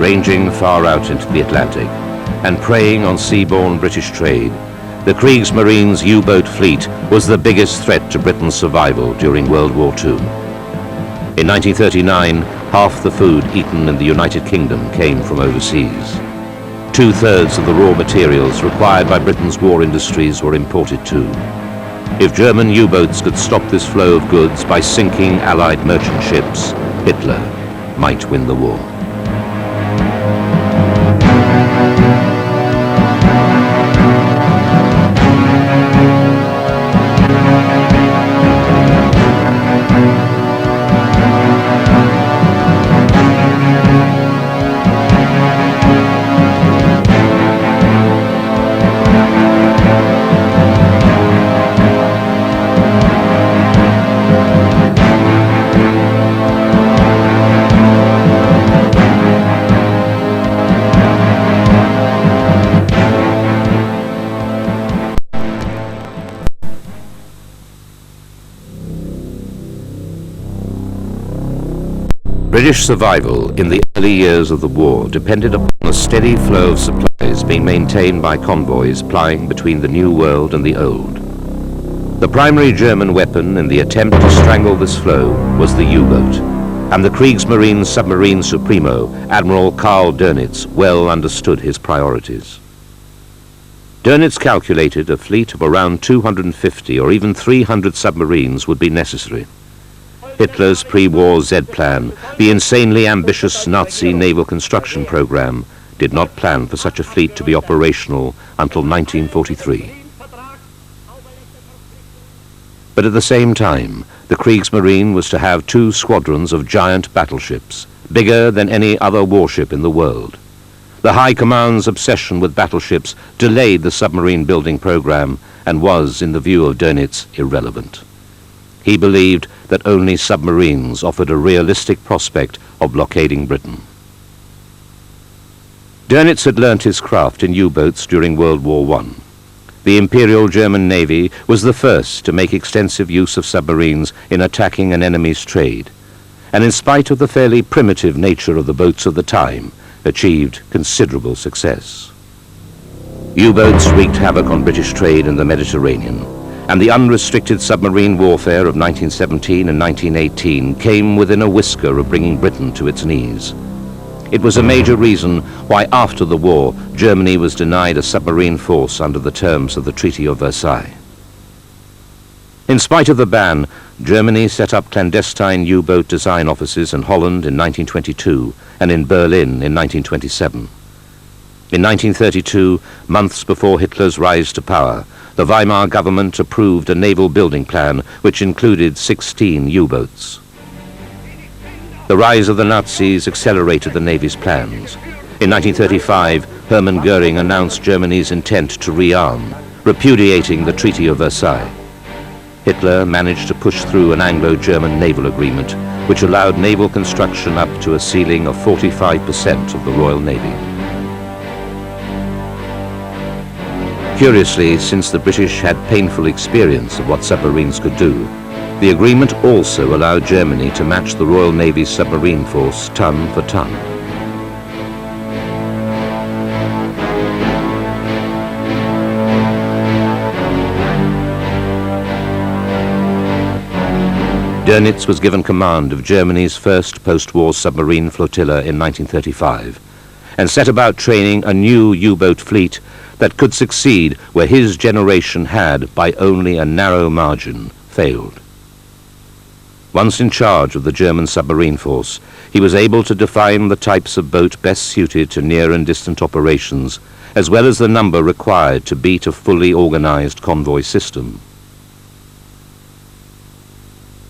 ranging far out into the Atlantic and preying on seaborne British trade, the Kriegsmarine's U-boat fleet was the biggest threat to Britain's survival during World War II. In 1939, half the food eaten in the United Kingdom came from overseas. 2/3 of the raw materials required by Britain's war industries were imported too. If German U-boats could stop this flow of goods by sinking Allied merchant ships, Hitler might win the war. British survival in the early years of the war depended upon a steady flow of supplies being maintained by convoys plying between the New World and the Old. The primary German weapon in the attempt to strangle this flow was the U-boat, and the Kriegsmarine submarine supremo, Admiral Karl Dönitz, well understood his priorities. Dönitz calculated a fleet of around 250 or even 300 submarines would be necessary. Hitler's pre-war Z-plan, the insanely ambitious Nazi naval construction program, did not plan for such a fleet to be operational until 1943. But at the same time, the Kriegsmarine was to have 2 squadrons of giant battleships, bigger than any other warship in the world. The High Command's obsession with battleships delayed the submarine building program and was, in the view of Dönitz, irrelevant. He believed that only submarines offered a realistic prospect of blockading Britain. Dönitz had learnt his craft in U-boats during World War I. The Imperial German Navy was the first to make extensive use of submarines in attacking an enemy's trade, and in spite of the fairly primitive nature of the boats of the time, achieved considerable success. U-boats wreaked havoc on British trade in the Mediterranean, and the unrestricted submarine warfare of 1917 and 1918 came within a whisker of bringing Britain to its knees. It was a major reason why after the war, Germany was denied a submarine force under the terms of the Treaty of Versailles. In spite of the ban, Germany set up clandestine U-boat design offices in Holland in 1922 and in Berlin in 1927. In 1932, months before Hitler's rise to power, the Weimar government approved a naval building plan which included 16 U-boats. The rise of the Nazis accelerated the Navy's plans. In 1935, Hermann Göring announced Germany's intent to rearm, repudiating the Treaty of Versailles. Hitler managed to push through an Anglo-German naval agreement which allowed naval construction up to a ceiling of 45% of the Royal Navy. Curiously, since the British had painful experience of what submarines could do, the agreement also allowed Germany to match the Royal Navy's submarine force ton for ton. Dönitz was given command of Germany's first post-war submarine flotilla in 1935 and set about training a new U-boat fleet that could succeed where his generation had, by only a narrow margin, failed. Once in charge of the German submarine force, he was able to define the types of boat best suited to near and distant operations, as well as the number required to beat a fully organized convoy system.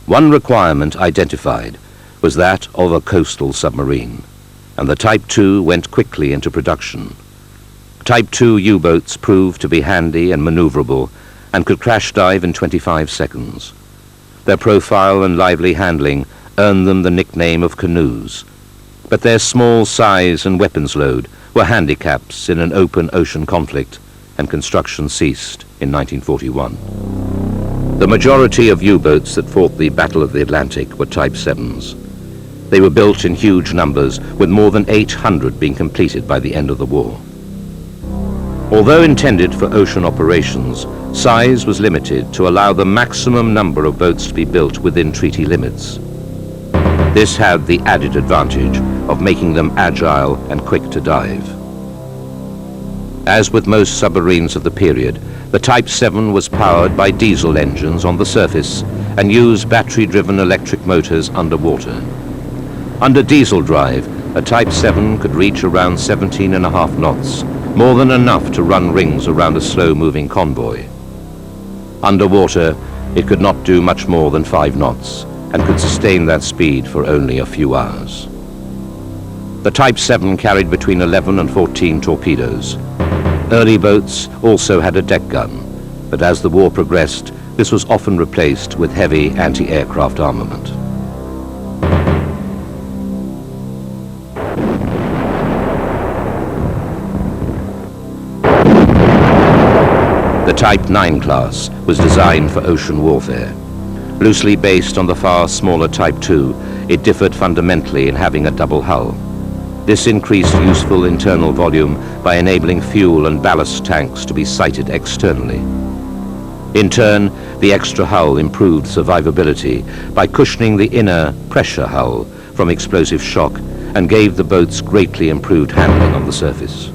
One requirement identified was that of a coastal submarine, and the Type 2 went quickly into production. Type 2 U-boats proved to be handy and maneuverable and could crash dive in 25 seconds. Their profile and lively handling earned them the nickname of canoes, but their small size and weapons load were handicaps in an open ocean conflict, and construction ceased in 1941. The majority of U-boats that fought the Battle of the Atlantic were Type 7s. They were built in huge numbers, with more than 800 being completed by the end of the war. Although intended for ocean operations, size was limited to allow the maximum number of boats to be built within treaty limits. This had the added advantage of making them agile and quick to dive. As with most submarines of the period, the Type 7 was powered by diesel engines on the surface and used battery-driven electric motors underwater. Under diesel drive, a Type 7 could reach around 17.5 knots, more than enough to run rings around a slow-moving convoy. Underwater, it could not do much more than 5 knots and could sustain that speed for only a few hours. The Type 7 carried between 11 and 14 torpedoes. Early boats also had a deck gun, but as the war progressed, this was often replaced with heavy anti-aircraft armament. The Type 9 class was designed for ocean warfare. Loosely based on the far smaller Type 2, it differed fundamentally in having a double hull. This increased useful internal volume by enabling fuel and ballast tanks to be sited externally. In turn, the extra hull improved survivability by cushioning the inner pressure hull from explosive shock and gave the boats greatly improved handling on the surface.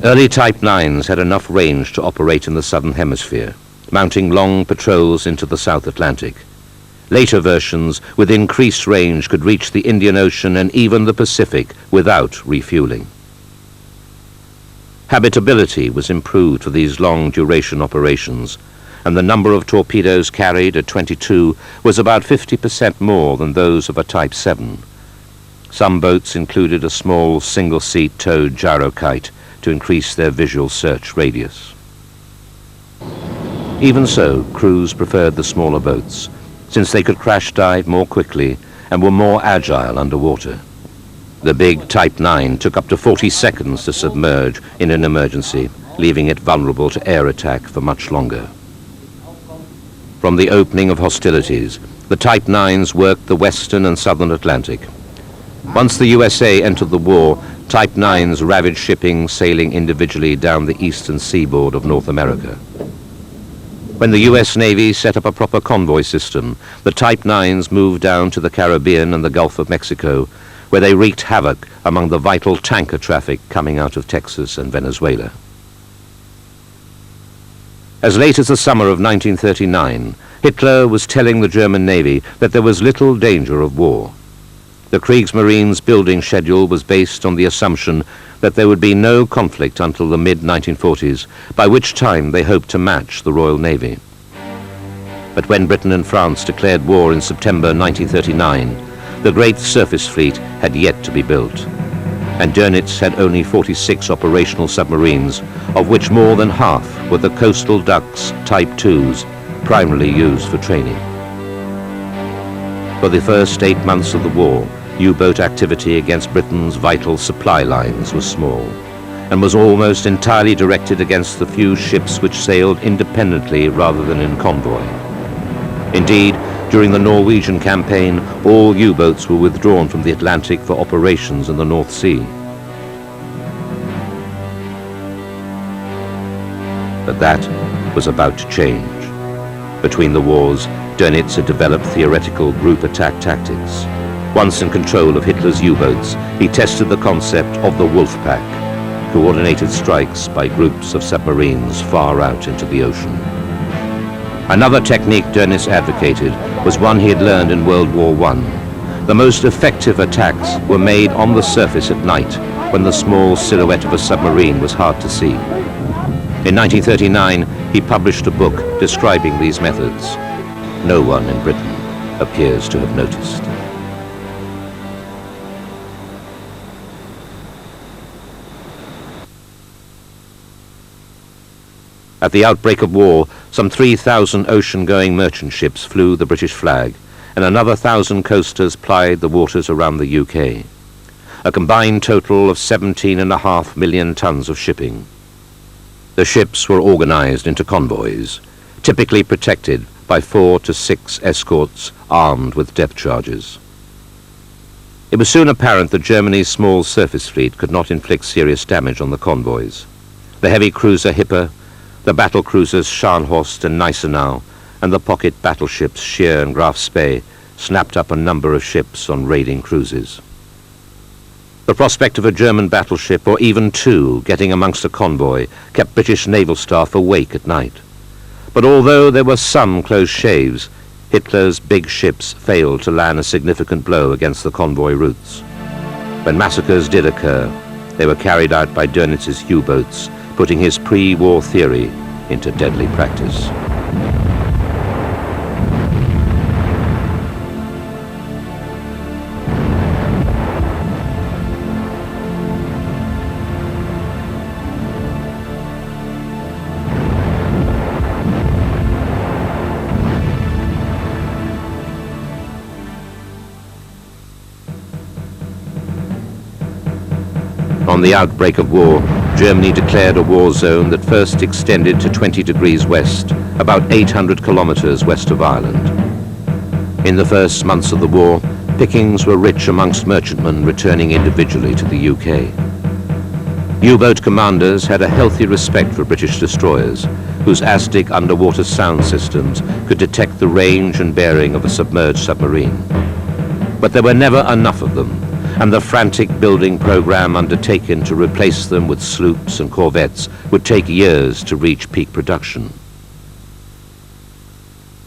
Early Type 9s had enough range to operate in the southern hemisphere, mounting long patrols into the South Atlantic. Later versions with increased range could reach the Indian Ocean and even the Pacific without refueling. Habitability was improved for these long-duration operations, and the number of torpedoes carried at 22 was about 50% more than those of a Type 7. Some boats included a small single-seat towed gyrokite to increase their visual search radius. Even so, crews preferred the smaller boats, since they could crash dive more quickly and were more agile underwater. The big Type 9 took up to 40 seconds to submerge in an emergency, leaving it vulnerable to air attack for much longer. From the opening of hostilities, the Type 9s worked the western and southern Atlantic. Once the USA entered the war, Type 9s ravaged shipping sailing individually down the eastern seaboard of North America. When the US Navy set up a proper convoy system, the Type 9s moved down to the Caribbean and the Gulf of Mexico, where they wreaked havoc among the vital tanker traffic coming out of Texas and Venezuela. As late as the summer of 1939, Hitler was telling the German Navy that there was little danger of war. The Kriegsmarine's building schedule was based on the assumption that there would be no conflict until the mid-1940s, by which time they hoped to match the Royal Navy. But when Britain and France declared war in September 1939, the great surface fleet had yet to be built, and Dönitz had only 46 operational submarines, of which more than half were the Coastal Ducks Type 2s, primarily used for training. For the first 8 months of the war, U-boat activity against Britain's vital supply lines was small, and was almost entirely directed against the few ships which sailed independently rather than in convoy. Indeed, during the Norwegian campaign, all U-boats were withdrawn from the Atlantic for operations in the North Sea. But that was about to change. Between the wars, Dönitz had developed theoretical group attack tactics. Once in control of Hitler's U-boats, he tested the concept of the wolf pack, coordinated strikes by groups of submarines far out into the ocean. Another technique Dönitz advocated was one he had learned in World War I. The most effective attacks were made on the surface at night, when the small silhouette of a submarine was hard to see. In 1939, he published a book describing these methods. No one in Britain appears to have noticed. At the outbreak of war, some 3,000 ocean-going merchant ships flew the British flag, and another 1,000 coasters plied the waters around the UK. A combined total of 17.5 million tons of shipping. The ships were organized into convoys, typically protected by 4 to 6 escorts armed with depth charges. It was soon apparent that Germany's small surface fleet could not inflict serious damage on the convoys. The heavy cruiser Hipper, the battle cruisers Scharnhorst and Gneisenau, and the pocket battleships Scheer and Graf Spee snapped up a number of ships on raiding cruises. The prospect of a German battleship, or even two, getting amongst a convoy kept British naval staff awake at night. But although there were some close shaves, Hitler's big ships failed to land a significant blow against the convoy routes. When massacres did occur, they were carried out by Dönitz's U-boats, putting his pre-war theory into deadly practice. On the outbreak of war, Germany declared a war zone that first extended to 20 degrees west, about 800 kilometers west of Ireland. In the first months of the war, pickings were rich amongst merchantmen returning individually to the UK. U-boat commanders had a healthy respect for British destroyers, whose ASDIC underwater sound systems could detect the range and bearing of a submerged submarine. But there were never enough of them, and the frantic building program undertaken to replace them with sloops and corvettes would take years to reach peak production.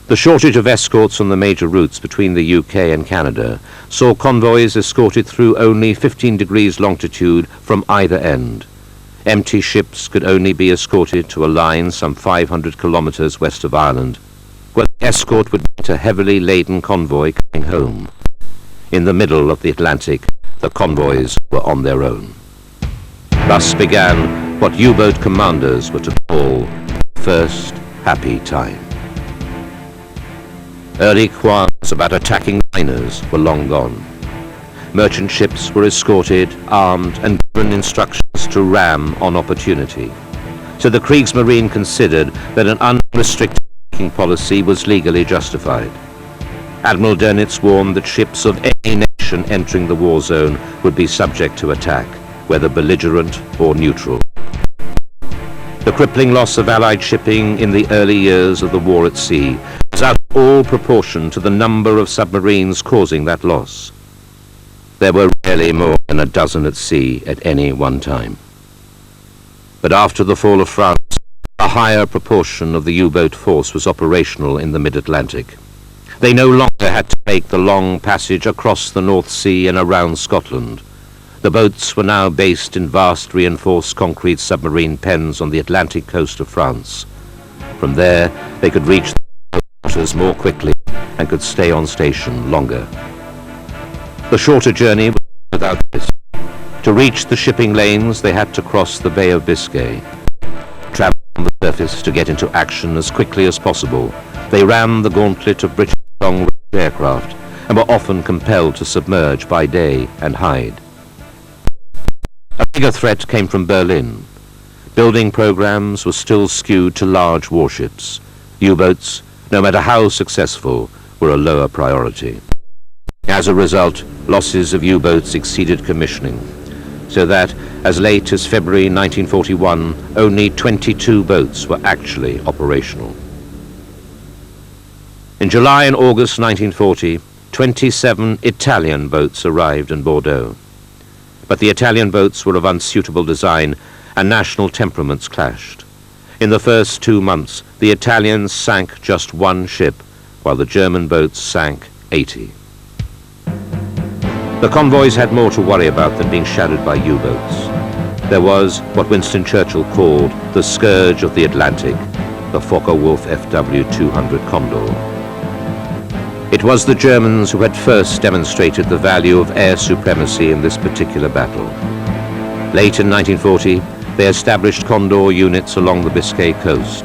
The shortage of escorts on the major routes between the UK and Canada saw convoys escorted through only 15 degrees longitude from either end. Empty ships could only be escorted to a line some 500 kilometers west of Ireland, where the escort would meet a heavily laden convoy coming home. In the middle of the Atlantic, the convoys were on their own. Thus began what U-boat commanders were to call the first happy time. Early qualms about attacking liners were long gone. Merchant ships were escorted, armed, and given instructions to ram on opportunity. So the Kriegsmarine considered that an unrestricted attacking policy was legally justified. Admiral Dönitz warned that ships of any nation entering the war zone would be subject to attack, whether belligerent or neutral. The crippling loss of Allied shipping in the early years of the war at sea was out of all proportion to the number of submarines causing that loss. There were rarely more than a dozen at sea at any one time. But after the fall of France, a higher proportion of the U-boat force was operational in the mid-Atlantic. They no longer had to make the long passage across the North Sea and around Scotland. The boats were now based in vast reinforced concrete submarine pens on the Atlantic coast of France. From there, they could reach the waters more quickly and could stay on station longer. The shorter journey was without risk. To reach the shipping lanes, they had to cross the Bay of Biscay. Travel on the surface to get into action as quickly as possible, they ran the gauntlet of British long-range aircraft and were often compelled to submerge by day and hide. A bigger threat came from Berlin. Building programs were still skewed to large warships. U-boats, no matter how successful, were a lower priority. As a result, losses of U-boats exceeded commissioning, so that, as late as February 1941, only 22 boats were actually operational. In July and August 1940, 27 Italian boats arrived in Bordeaux. But the Italian boats were of unsuitable design, and national temperaments clashed. In the first 2 months, the Italians sank just one ship, while the German boats sank 80. The convoys had more to worry about than being shadowed by U-boats. There was what Winston Churchill called the scourge of the Atlantic, the Focke-Wulf FW-200 Condor. It was the Germans who had first demonstrated the value of air supremacy in this particular battle. Late in 1940, they established Condor units along the Biscay coast.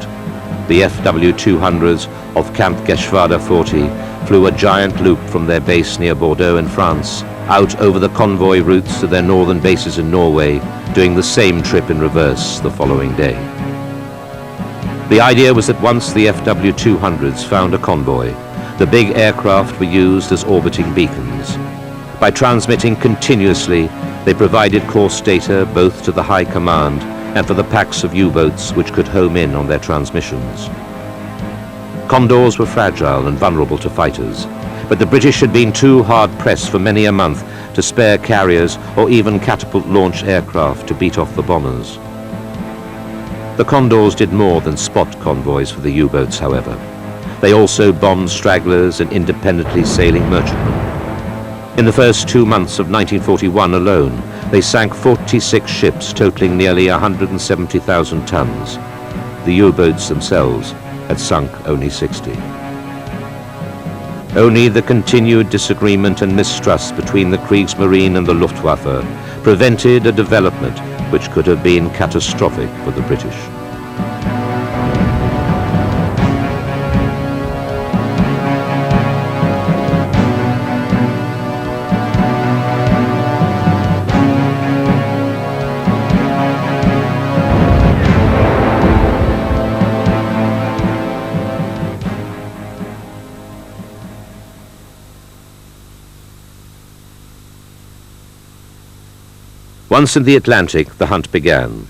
The FW-200s of Camp Geschwader 40 flew a giant loop from their base near Bordeaux in France, out over the convoy routes to their northern bases in Norway, doing the same trip in reverse the following day. The idea was that once the FW-200s found a convoy, the big aircraft were used as orbiting beacons. By transmitting continuously, they provided course data both to the High Command and for the packs of U-boats which could home in on their transmissions. Condors were fragile and vulnerable to fighters, but the British had been too hard-pressed for many a month to spare carriers or even catapult-launched aircraft to beat off the bombers. The Condors did more than spot convoys for the U-boats, however. They also bombed stragglers and independently sailing merchantmen. In the first 2 months of 1941 alone, they sank 46 ships totaling nearly 170,000 tons. The U-boats themselves had sunk only 60. Only the continued disagreement and mistrust between the Kriegsmarine and the Luftwaffe prevented a development which could have been catastrophic for the British. Once in the Atlantic, the hunt began.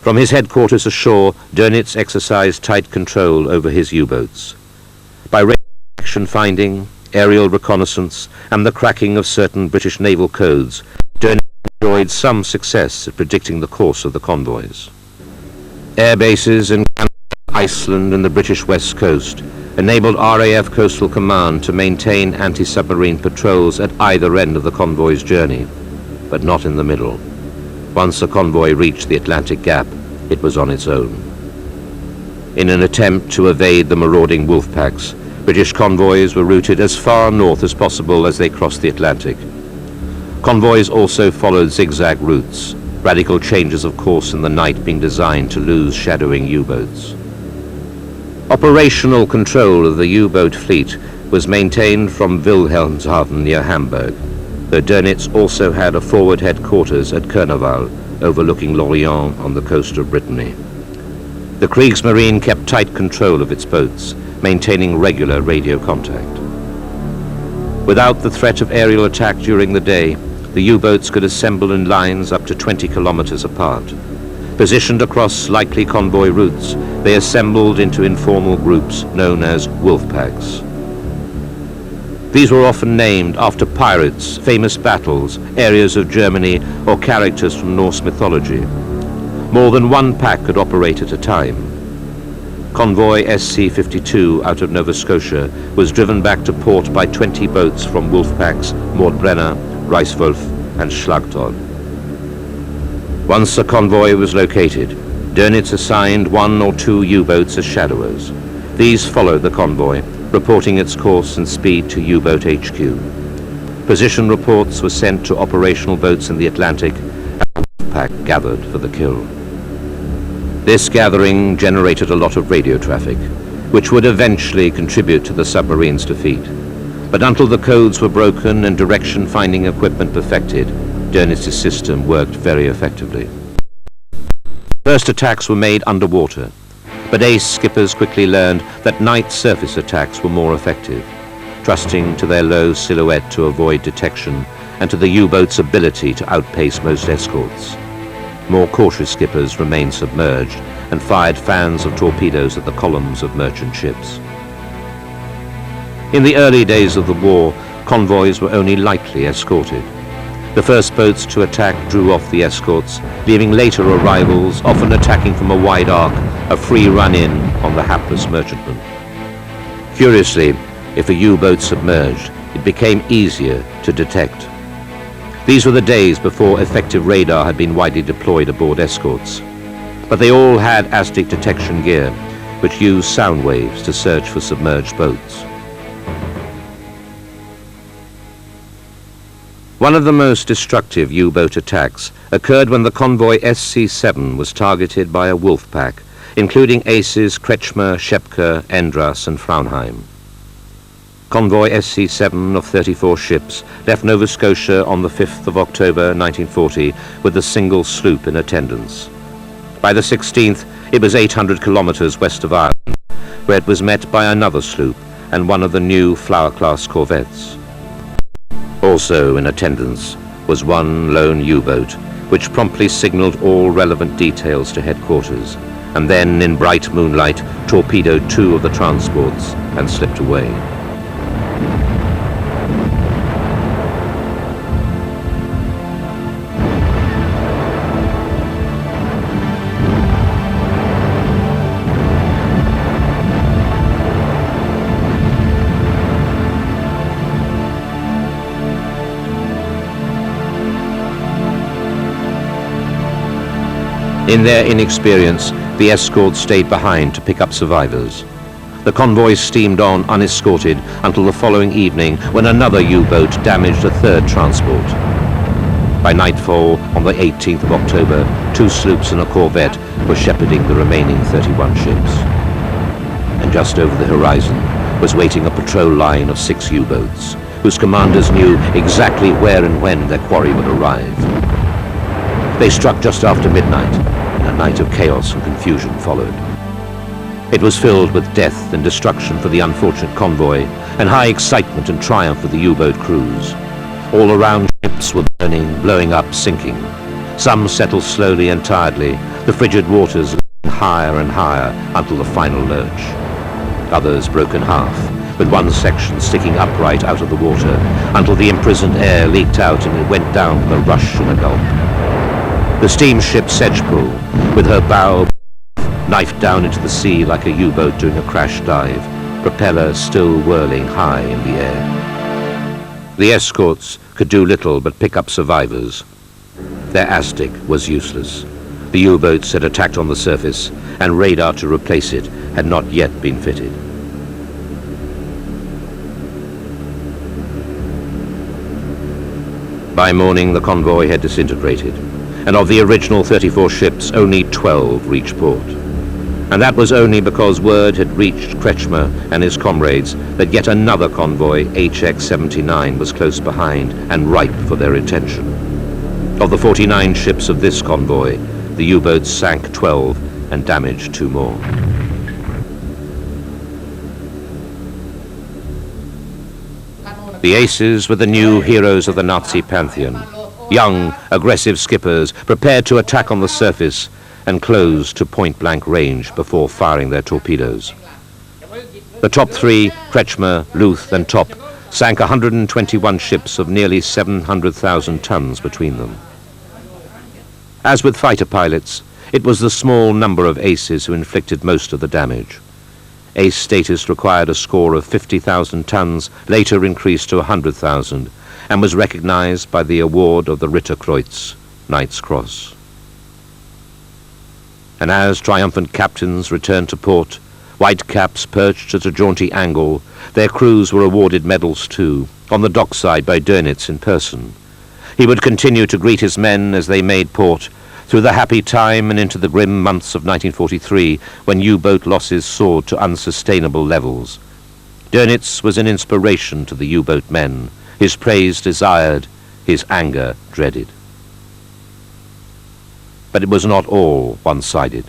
From his headquarters ashore, Dönitz exercised tight control over his U-boats. By radar action finding, aerial reconnaissance, and the cracking of certain British naval codes, Dönitz enjoyed some success at predicting the course of the convoys. Air bases in Canada, Iceland, and the British West Coast enabled RAF Coastal Command to maintain anti-submarine patrols at either end of the convoy's journey, but not in the middle. Once a convoy reached the Atlantic Gap, it was on its own. In an attempt to evade the marauding wolf packs, British convoys were routed as far north as possible as they crossed the Atlantic. Convoys also followed zigzag routes, radical changes of course in the night being designed to lose shadowing U-boats. Operational control of the U-boat fleet was maintained from Wilhelmshaven near Hamburg, though Dönitz also had a forward headquarters at Kurneval, overlooking Lorient on the coast of Brittany. The Kriegsmarine kept tight control of its boats, maintaining regular radio contact. Without the threat of aerial attack during the day, the U-boats could assemble in lines up to 20 kilometers apart. Positioned across likely convoy routes, they assembled into informal groups known as wolf packs. These were often named after pirates, famous battles, areas of Germany, or characters from Norse mythology. More than one pack could operate at a time. Convoy SC-52 out of Nova Scotia was driven back to port by 20 boats from wolf packs Mordbrenner, Reiswolf, and Schlagtod. Once a convoy was located, Dönitz assigned 1 or 2 U-boats as shadowers. These followed the convoy, reporting its course and speed to U-boat HQ. Position reports were sent to operational boats in the Atlantic, and the wolf pack gathered for the kill. This gathering generated a lot of radio traffic, which would eventually contribute to the submarine's defeat. But until the codes were broken and direction-finding equipment perfected, Dönitz's system worked very effectively. First attacks were made underwater, but ace skippers quickly learned that night surface attacks were more effective, trusting to their low silhouette to avoid detection and to the U-boat's ability to outpace most escorts. More cautious skippers remained submerged and fired fans of torpedoes at the columns of merchant ships. In the early days of the war, convoys were only lightly escorted. The first boats to attack drew off the escorts, leaving later arrivals, often attacking from a wide arc, a free run-in on the hapless merchantmen. Curiously, if a U-boat submerged, it became easier to detect. These were the days before effective radar had been widely deployed aboard escorts. But they all had ASDIC detection gear, which used sound waves to search for submerged boats. One of the most destructive U-boat attacks occurred when the convoy SC-7 was targeted by a wolf pack, including aces Kretschmer, Schepke, Endras, and Fraunheim. Convoy SC-7 of 34 ships left Nova Scotia on the 5th of October 1940 with a single sloop in attendance. By the 16th, it was 800 kilometers west of Ireland, where it was met by another sloop and one of the new Flower-class corvettes. Also in attendance was one lone U-boat, which promptly signaled all relevant details to headquarters, and then, in bright moonlight, torpedoed 2 of the transports and slipped away. In their inexperience, the escorts stayed behind to pick up survivors. The convoys steamed on unescorted until the following evening, when another U-boat damaged a 3rd transport. By nightfall on the 18th of October, 2 sloops and a corvette were shepherding the remaining 31 ships. And just over the horizon was waiting a patrol line of 6 U-boats, whose commanders knew exactly where and when their quarry would arrive. They struck just after midnight, and a night of chaos and confusion followed. It was filled with death and destruction for the unfortunate convoy, and high excitement and triumph for the U-boat crews. All around, ships were burning, blowing up, sinking. Some settled slowly and tiredly, the frigid waters leaping higher and higher until the final lurch. Others broke in half, with one section sticking upright out of the water until the imprisoned air leaked out and it went down with a rush and a gulp. The steamship Sedgepool, with her bow knifed down into the sea like a U-boat doing a crash dive, propeller still whirling high in the air. The escorts could do little but pick up survivors. Their Aztec was useless. The U-boats had attacked on the surface, and radar to replace it had not yet been fitted. By morning, the convoy had disintegrated, and of the original 34 ships, only 12 reached port. And that was only because word had reached Kretschmer and his comrades that yet another convoy, HX-79, was close behind and ripe for their attention. Of the 49 ships of this convoy, the U-boats sank 12 and damaged 2 more. The aces were the new heroes of the Nazi pantheon. Young, aggressive skippers prepared to attack on the surface and close to point-blank range before firing their torpedoes. The top 3, Kretschmer, Luth and Top, sank 121 ships of nearly 700,000 tons between them. As with fighter pilots, it was the small number of aces who inflicted most of the damage. Ace status required a score of 50,000 tons, later increased to 100,000, and was recognized by the award of the Ritterkreuz, Knight's Cross. And as triumphant captains returned to port, white caps perched at a jaunty angle, their crews were awarded medals too, on the dockside by Dönitz in person. He would continue to greet his men as they made port, through the happy time and into the grim months of 1943, when U-boat losses soared to unsustainable levels. Dönitz was an inspiration to the U-boat men, his praise desired, his anger dreaded. But it was not all one-sided.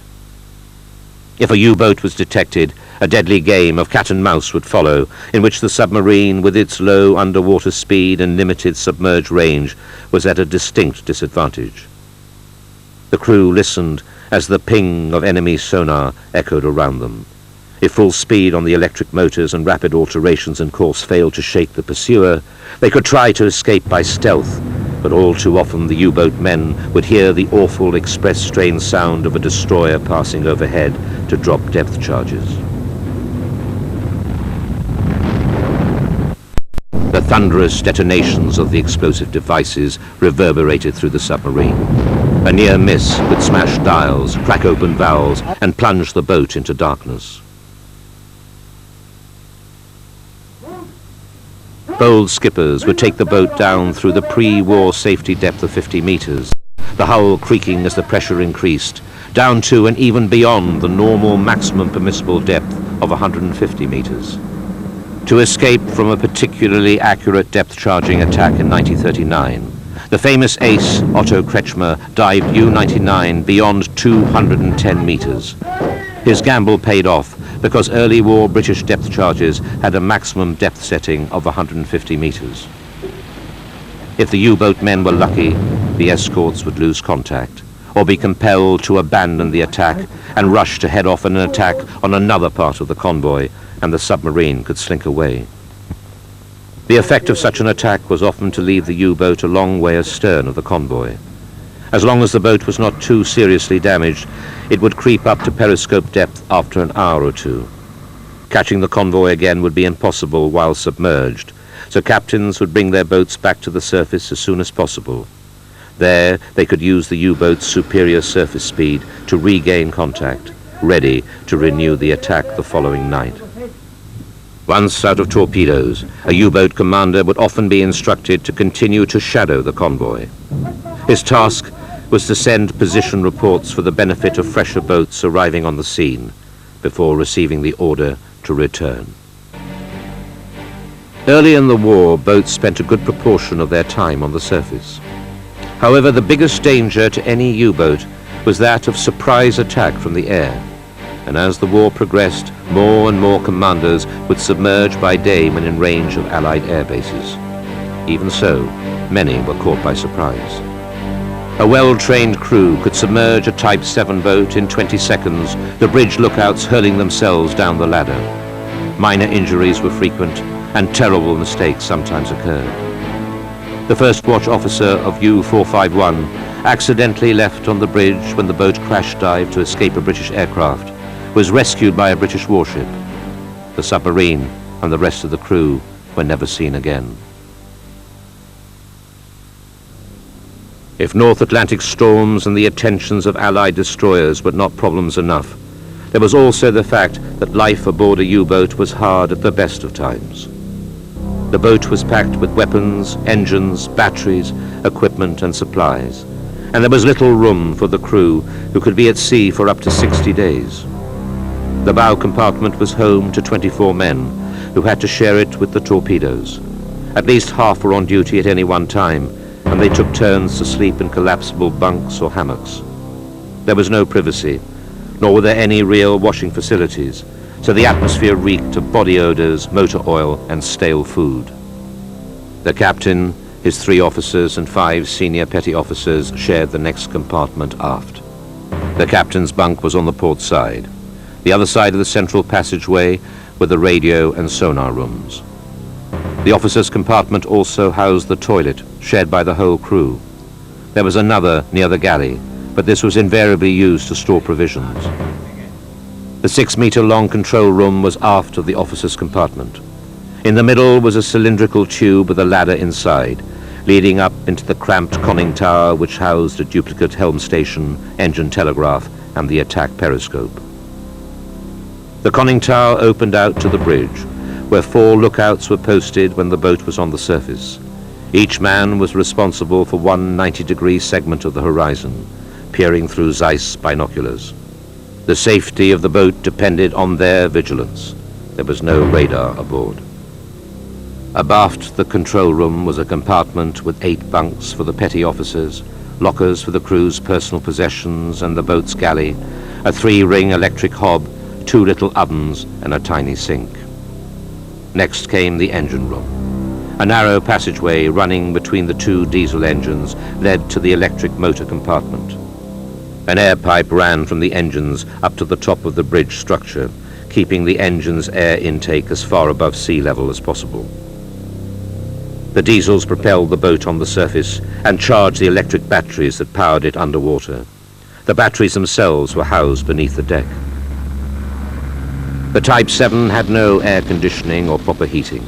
If a U-boat was detected, a deadly game of cat and mouse would follow, in which the submarine, with its low underwater speed and limited submerged range, was at a distinct disadvantage. The crew listened as the ping of enemy sonar echoed around them. If full speed on the electric motors and rapid alterations in course failed to shake the pursuer, they could try to escape by stealth, but all too often the U-boat men would hear the awful express-strain sound of a destroyer passing overhead to drop depth charges. The thunderous detonations of the explosive devices reverberated through the submarine. A near miss would smash dials, crack open valves, and plunge the boat into darkness. Bold skippers would take the boat down through the pre-war safety depth of 50 meters, the hull creaking as the pressure increased, down to and even beyond the normal maximum permissible depth of 150 meters. To escape from a particularly accurate depth-charging attack in 1939, the famous ace Otto Kretschmer dived U-99 beyond 210 meters. His gamble paid off because early war British depth charges had a maximum depth setting of 150 meters. If the U-boat men were lucky, the escorts would lose contact, or be compelled to abandon the attack and rush to head off an attack on another part of the convoy, and the submarine could slink away. The effect of such an attack was often to leave the U-boat a long way astern of the convoy. As long as the boat was not too seriously damaged, it would creep up to periscope depth after an hour or two. Catching the convoy again would be impossible while submerged, so captains would bring their boats back to the surface as soon as possible. There, they could use the U-boat's superior surface speed to regain contact, ready to renew the attack the following night. Once out of torpedoes, a U-boat commander would often be instructed to continue to shadow the convoy. His task was to send position reports for the benefit of fresher boats arriving on the scene before receiving the order to return. Early in the war, boats spent a good proportion of their time on the surface. However, the biggest danger to any U-boat was that of surprise attack from the air, and as the war progressed, more and more commanders would submerge by day when in range of Allied air bases. Even so, many were caught by surprise. A well-trained crew could submerge a Type 7 boat in 20 seconds, the bridge lookouts hurling themselves down the ladder. Minor injuries were frequent, and terrible mistakes sometimes occurred. The first watch officer of U-451 accidentally left on the bridge when the boat crash dived to escape a British aircraft, was rescued by a British warship. The submarine and the rest of the crew were never seen again. If North Atlantic storms and the attentions of Allied destroyers were not problems enough, there was also the fact that life aboard a U-boat was hard at the best of times. The boat was packed with weapons, engines, batteries, equipment and supplies, and there was little room for the crew, who could be at sea for up to 60 days. The bow compartment was home to 24 men, who had to share it with the torpedoes. At least half were on duty at any one time, and they took turns to sleep in collapsible bunks or hammocks. There was no privacy, nor were there any real washing facilities, so the atmosphere reeked of body odors, motor oil, and stale food. The captain, his 3 officers, and 5 senior petty officers shared the next compartment aft. The captain's bunk was on the port side. The other side of the central passageway were the radio and sonar rooms. The officers' compartment also housed the toilet, shared by the whole crew. There was another near the galley, but this was invariably used to store provisions. The 6-meter-long control room was aft of the officers' compartment. In the middle was a cylindrical tube with a ladder inside, leading up into the cramped conning tower which housed a duplicate helm station, engine telegraph, and the attack periscope. The conning tower opened out to the bridge, where 4 lookouts were posted when the boat was on the surface. Each man was responsible for one 90-degree segment of the horizon, peering through Zeiss binoculars. The safety of the boat depended on their vigilance. There was no radar aboard. Abaft the control room was a compartment with 8 bunks for the petty officers, lockers for the crew's personal possessions and the boat's galley, a 3-ring electric hob, 2 little ovens, and a tiny sink. Next came the engine room. A narrow passageway running between the 2 diesel engines led to the electric motor compartment. An air pipe ran from the engines up to the top of the bridge structure, keeping the engine's air intake as far above sea level as possible. The diesels propelled the boat on the surface and charged the electric batteries that powered it underwater. The batteries themselves were housed beneath the deck. The Type 7 had no air conditioning or proper heating.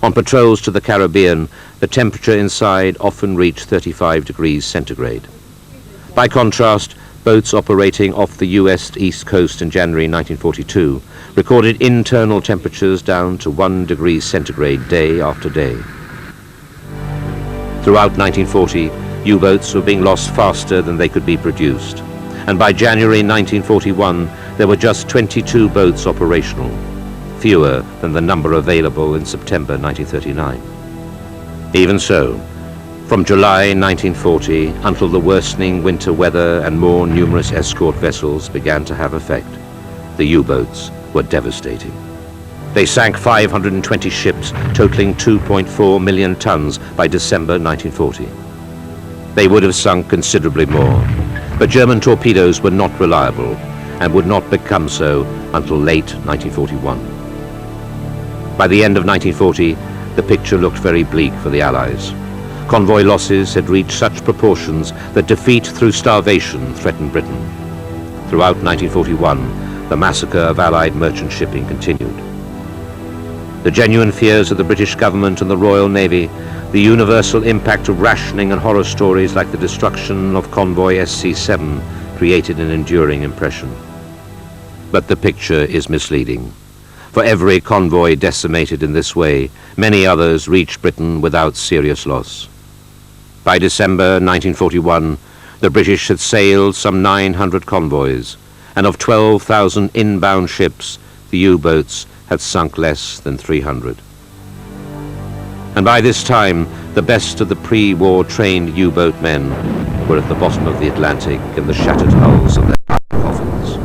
On patrols to the Caribbean, the temperature inside often reached 35 degrees centigrade. By contrast, boats operating off the US East Coast in January 1942 recorded internal temperatures down to 1 degree centigrade day after day. Throughout 1940, U-boats were being lost faster than they could be produced, and by January 1941, there were just 22 boats operational, fewer than the number available in September 1939. Even so, from July 1940 until the worsening winter weather and more numerous escort vessels began to have effect, the U-boats were devastating. They sank 520 ships, totaling 2.4 million tons by December 1940. They would have sunk considerably more, but German torpedoes were not reliable and would not become so until late 1941. By the end of 1940, the picture looked very bleak for the Allies. Convoy losses had reached such proportions that defeat through starvation threatened Britain. Throughout 1941, the massacre of Allied merchant shipping continued. The genuine fears of the British government and the Royal Navy, the universal impact of rationing and horror stories like the destruction of convoy SC-7 created an enduring impression. But the picture is misleading. For every convoy decimated in this way, many others reached Britain without serious loss. By December 1941, the British had sailed some 900 convoys, and of 12,000 inbound ships, the U-boats had sunk less than 300. And by this time, the best of the pre-war trained U-boat men were at the bottom of the Atlantic in the shattered hulls of their iron coffins.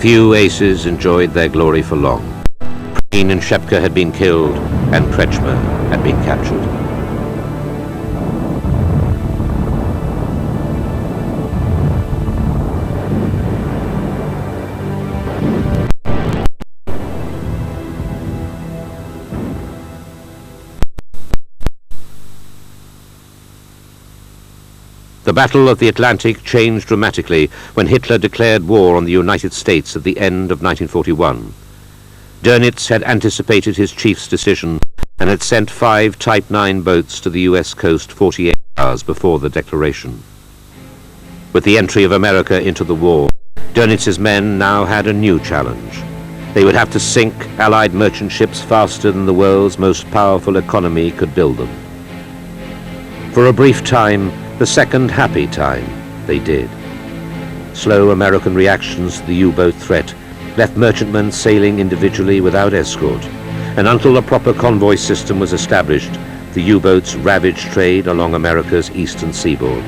Few aces enjoyed their glory for long. Preen and Schepke had been killed, and Kretschmer had been captured. The Battle of the Atlantic changed dramatically when Hitler declared war on the United States at the end of 1941. Dönitz had anticipated his chief's decision and had sent 5 Type 9 boats to the US coast 48 hours before the declaration. With the entry of America into the war, Dönitz's men now had a new challenge. They would have to sink Allied merchant ships faster than the world's most powerful economy could build them. For a brief time, the second happy time, they did. Slow American reactions to the U-boat threat left merchantmen sailing individually without escort, and until a proper convoy system was established, the U-boats ravaged trade along America's eastern seaboard.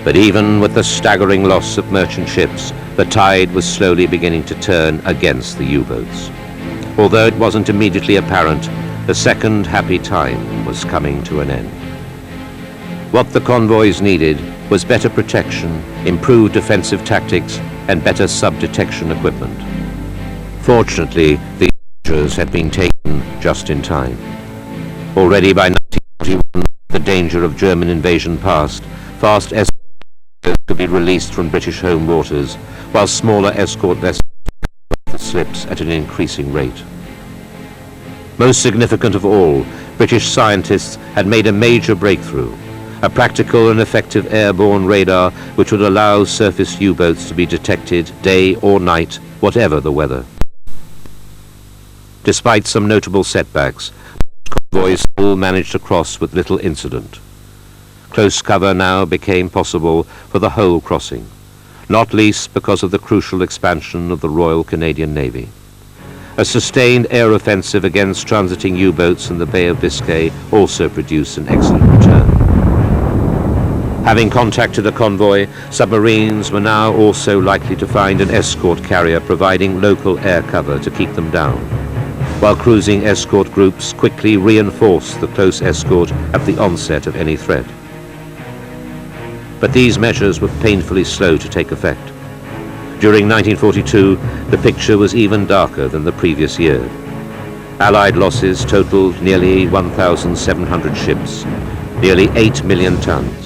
But even with the staggering loss of merchant ships, the tide was slowly beginning to turn against the U-boats. Although it wasn't immediately apparent, the second happy time was coming to an end. What the convoys needed was better protection, improved defensive tactics, and better sub-detection equipment. Fortunately, the measures had been taken just in time. Already by 1941, the danger of German invasion passed, fast escorts could be released from British home waters, while smaller escort vessels the slips at an increasing rate. Most significant of all, British scientists had made a major breakthrough. A practical and effective airborne radar which would allow surface U-boats to be detected day or night, whatever the weather. Despite some notable setbacks, convoys still managed to cross with little incident. Close cover now became possible for the whole crossing, not least because of the crucial expansion of the Royal Canadian Navy. A sustained air offensive against transiting U-boats in the Bay of Biscay also produced an excellent return. Having contacted a convoy, submarines were now also likely to find an escort carrier providing local air cover to keep them down, while cruising escort groups quickly reinforced the close escort at the onset of any threat. But these measures were painfully slow to take effect. During 1942, the picture was even darker than the previous year. Allied losses totaled nearly 1,700 ships, nearly 8 million tons.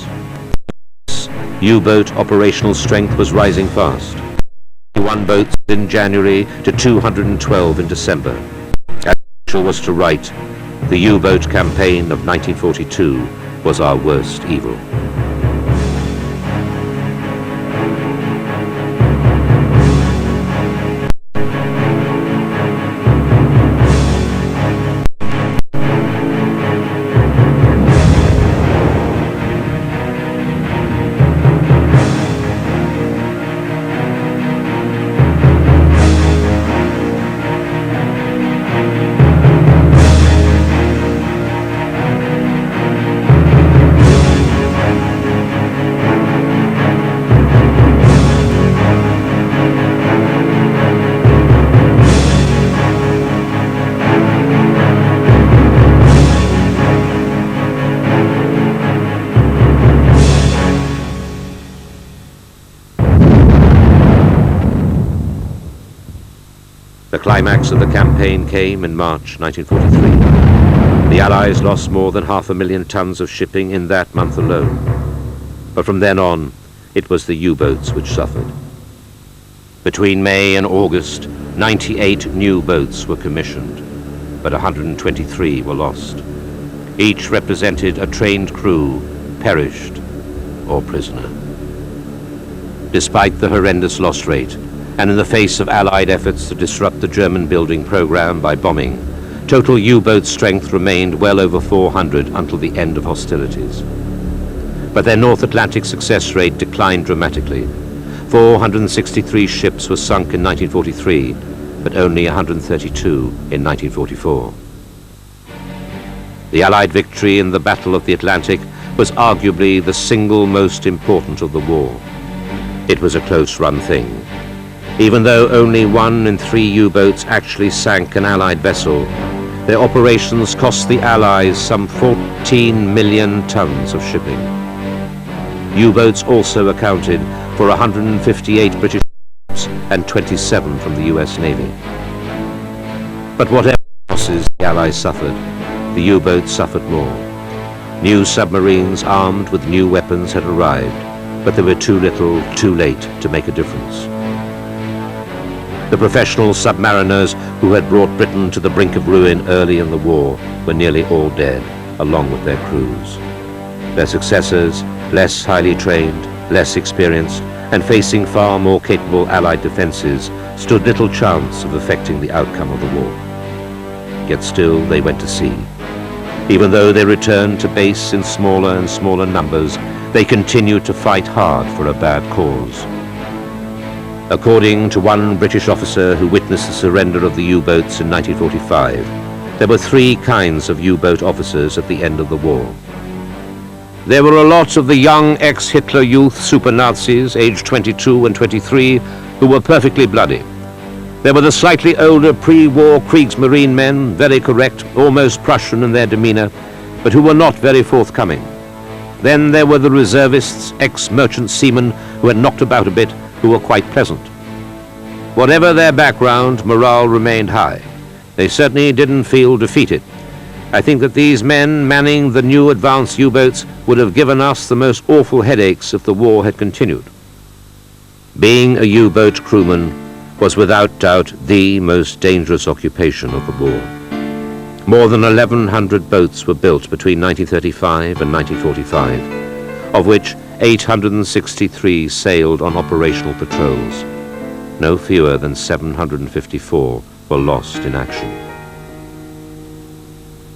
U-boat operational strength was rising fast. 1 boats in January to 212 in December. As Churchill was to write, the U-boat campaign of 1942 was our worst evil. The climax of the campaign came in March 1943. The Allies lost more than 500,000 tons of shipping in that month alone. But from then on, it was the U-boats which suffered. Between May and August, 98 new boats were commissioned, but 123 were lost. Each represented a trained crew, perished or prisoner. Despite the horrendous loss rate, and in the face of Allied efforts to disrupt the German building program by bombing, total U-boat strength remained well over 400 until the end of hostilities. But their North Atlantic success rate declined dramatically. 463 ships were sunk in 1943, but only 132 in 1944. The Allied victory in the Battle of the Atlantic was arguably the single most important of the war. It was a close-run thing. Even though only 1 in 3 U-boats actually sank an Allied vessel, their operations cost the Allies some 14 million tons of shipping. U-boats also accounted for 158 British ships and 27 from the US Navy. But whatever losses the Allies suffered, the U-boats suffered more. New submarines armed with new weapons had arrived, but they were too little, too late to make a difference. The professional submariners who had brought Britain to the brink of ruin early in the war were nearly all dead, along with their crews. Their successors, less highly trained, less experienced, and facing far more capable Allied defenses, stood little chance of affecting the outcome of the war. Yet still they went to sea. Even though they returned to base in smaller and smaller numbers, they continued to fight hard for a bad cause. According to one British officer who witnessed the surrender of the U-boats in 1945, there were 3 kinds of U-boat officers at the end of the war. There were a lot of the young ex-Hitler youth super-Nazis, aged 22 and 23, who were perfectly bloody. There were the slightly older pre-war Kriegsmarine men, very correct, almost Prussian in their demeanor, but who were not very forthcoming. Then there were the reservists, ex-merchant seamen who had knocked about a bit, who were quite pleasant. Whatever their background, morale remained high. They certainly didn't feel defeated. I think that these men manning the new advanced U-boats would have given us the most awful headaches if the war had continued. Being a U-boat crewman was without doubt the most dangerous occupation of the war. More than 1,100 boats were built between 1935 and 1945, of which 863 sailed on operational patrols. No fewer than 754 were lost in action.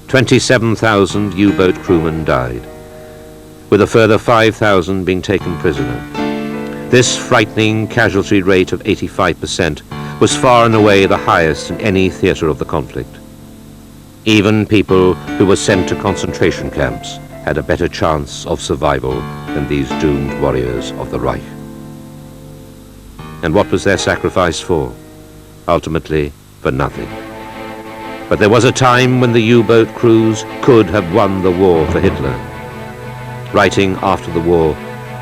27,000 U-boat crewmen died, with a further 5,000 being taken prisoner. This frightening casualty rate of 85% was far and away the highest in any theater of the conflict. Even people who were sent to concentration camps had a better chance of survival than these doomed warriors of the Reich. And what was their sacrifice for? Ultimately, for nothing. But there was a time when the U-boat crews could have won the war for Hitler. Writing after the war,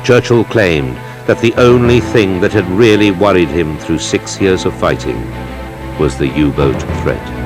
Churchill claimed that the only thing that had really worried him through 6 years of fighting was the U-boat threat.